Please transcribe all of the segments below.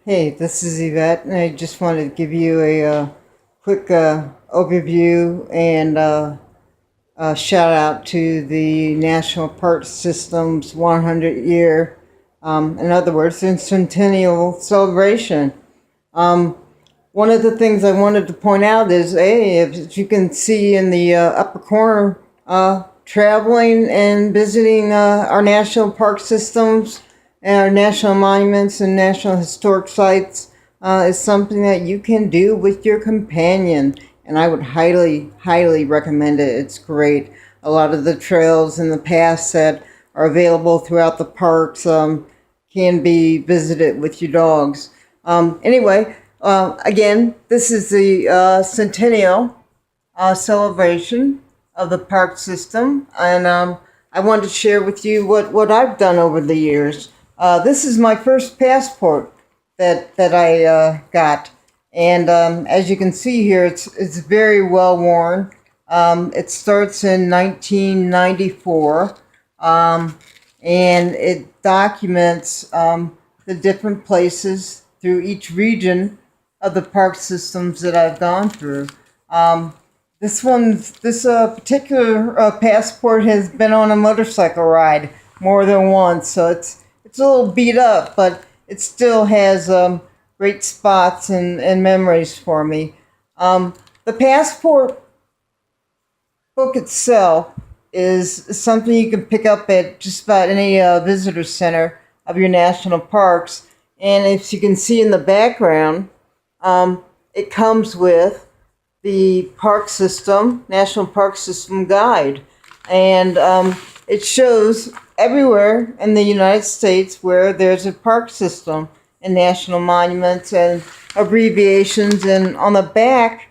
Hey, this is Yvette, and I just wanted to give you a quick overview and shout out to the National Park System's 100 year, in other words, in Centennial celebration. Um, One of the things I wanted to point out is, hey, if you can see in the upper corner, traveling and visiting our national park systems and our national monuments and national historic sites is something that you can do with your companion. And I would highly, highly recommend it. It's great. A lot of the trails in the past that are available throughout the parks can be visited with your dogs. Anyway, again, this is the Centennial celebration of the park system, and I wanted to share with you what I've done over the years. This is my first passport that I got, and as you can see here, it's very well worn. It starts in 1994, and it documents the different places through each region of the park systems that I've gone through. This particular passport has been on a motorcycle ride more than once, so it's a little beat up, but it still has great spots and memories for me. The passport book itself is something you can pick up at just about any visitor center of your national parks. And as you can see in the background, it comes with the park system, National Park System guide. And it shows everywhere in the United States where there's a park system and national monuments and abbreviations. And on the back,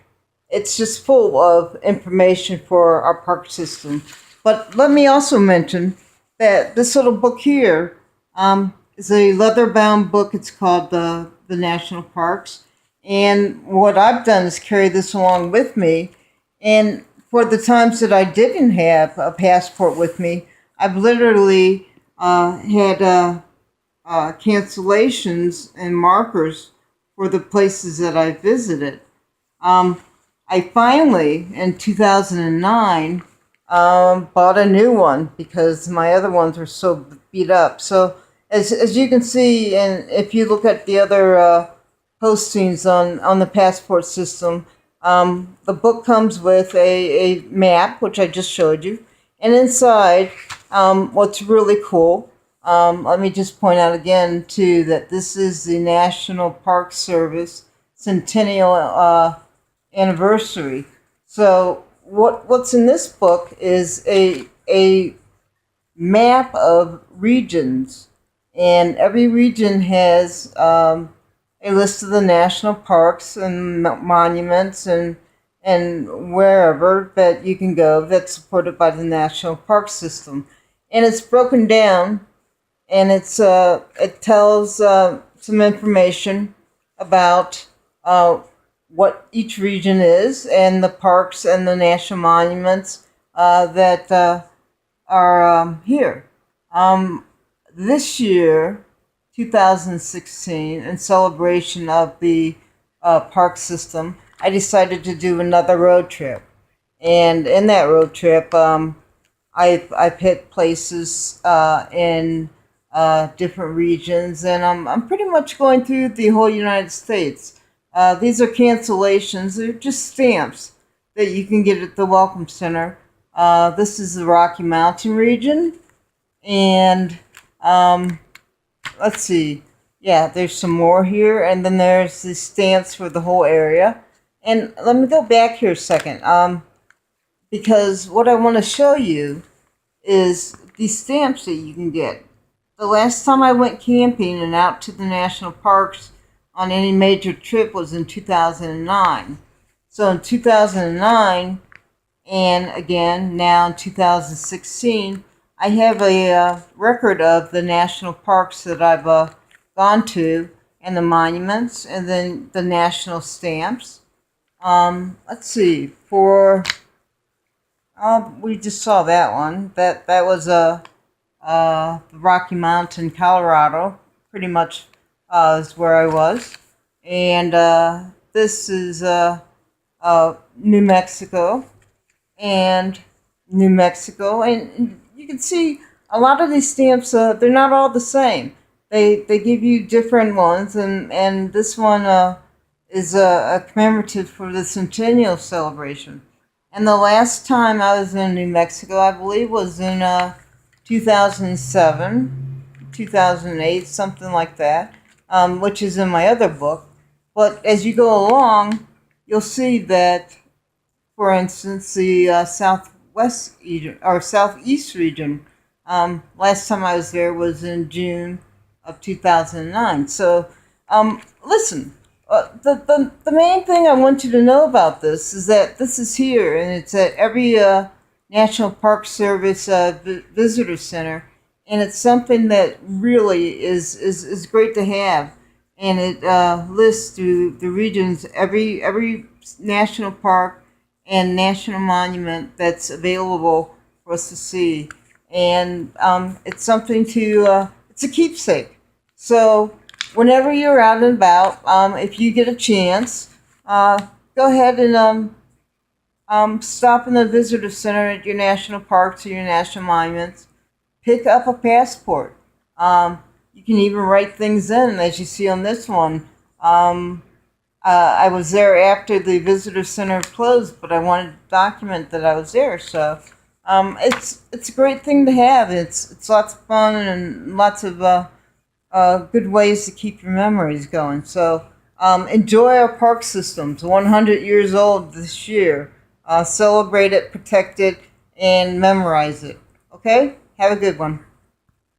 it's just full of information for our park system. But let me also mention that this little book here is a leather-bound book. It's called the National Parks. And what I've done is carry this along with me. And for the times that I didn't have a passport with me, I've literally had cancellations and markers for the places that I visited. I finally, in 2009, bought a new one because my other ones were so beat up. So as you can see, and if you look at the other postings on the passport system, the book comes with a map, which I just showed you. And inside, what's really cool, let me just point out again, too, that this is the National Park Service Centennial anniversary. So what's in this book is a map of regions, and every region has a list of the national parks and monuments and wherever that you can go that's supported by the National Park System. And it's broken down, and it tells some information about what each region is and the parks and the national monuments that are here. This year, 2016, in celebration of the park system, I decided to do another road trip. And in that road trip, I've hit places in different regions, and I'm pretty much going through the whole United States. These are cancellations. They're just stamps that you can get at the Welcome Center. This is the Rocky Mountain region. And let's see. Yeah, there's some more here. And then there's the stamps for the whole area. And let me go back here a second. Because what I want to show you is these stamps that you can get. The last time I went camping and out to the national parks on any major trip was in 2009. So in 2009, and again now in 2016, I have a record of the national parks that I've gone to, and the monuments, and then the national stamps. Let's see, for we just saw that one. That was the Rocky Mountain, Colorado, pretty much is where I was, and this is New Mexico, and New Mexico, and you can see a lot of these stamps. They're not all the same. They give you different ones, and this one is a commemorative for the Centennial celebration. And the last time I was in New Mexico, I believe, was in 2007, 2008, something like that, which is in my other book. But as you go along, you'll see that, for instance, the southwest region or southeast region. Last time I was there was in June of 2009. So, listen, the main thing I want you to know about this is that this is here, and it's at every National Park Service visitor center, and it's something that really is great to have. And it lists through the regions every national park and national monument that's available for us to see. And it's something to, it's a keepsake. So whenever you're out and about, if you get a chance, go ahead and stop in the visitor center at your national parks or your national monuments. Pick up a passport. You can even write things in, as you see on this one. I was there after the visitor center closed, but I wanted to document that I was there. So it's a great thing to have. It's lots of fun and lots of good ways to keep your memories going. So enjoy our park systems. 100 years old this year. Celebrate it, protect it, and memorize it. Okay? Have a good one.